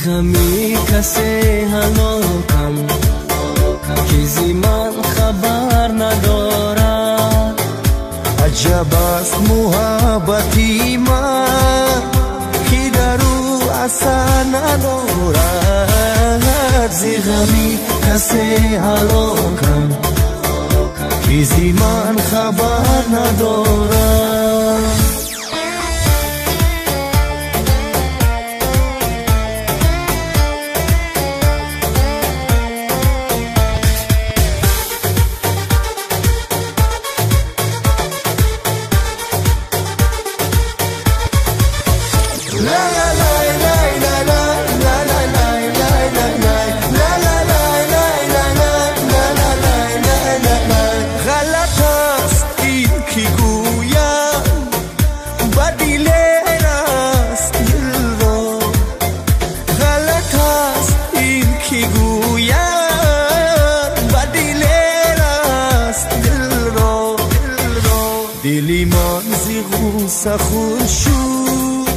غمی کسی هلاکم که زمان خبر ندارد. عجب است محبتی من که در او اثر ندارد. ز غمی کسی هلاکم که زمان خبر ندارد. دلی من زی غوسه خون شد،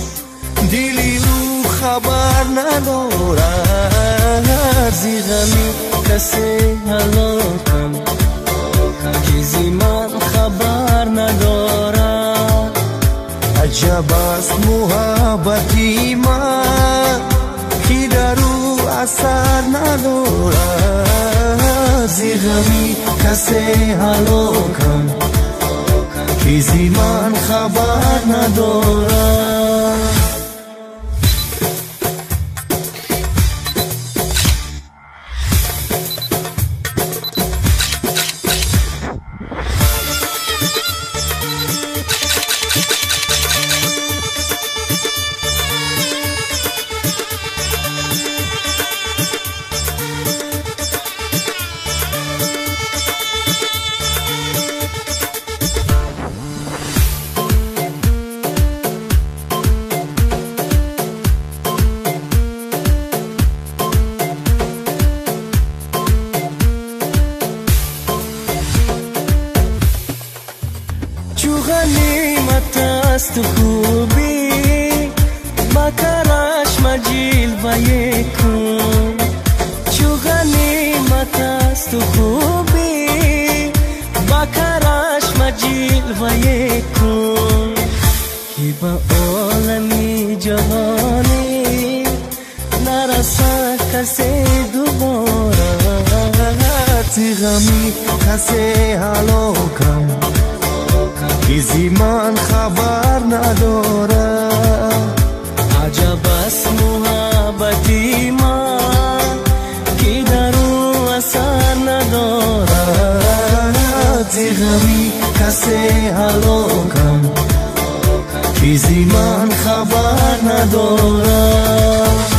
دلی او خبر ندارد. ز غمی کسی هلاکم که زمان خبر ندارد. عجب است محبتی من که در او اثر ندارد. ز غمی کسی هلاکم که زمان خبر ندارد. غنیمت است خوبی با کارش مجیل و یکون. چو غنیمت است خوبی با کارش مجیل و یکون. که با عالمی جهانی نرسد کسی دوباره. ز غمی کسی هلاکم که زمان خبر ندارد. عجب است محبتی من که در او اثر ندارد. ز غمی کسی هلاکم که زمان خبر ندارد.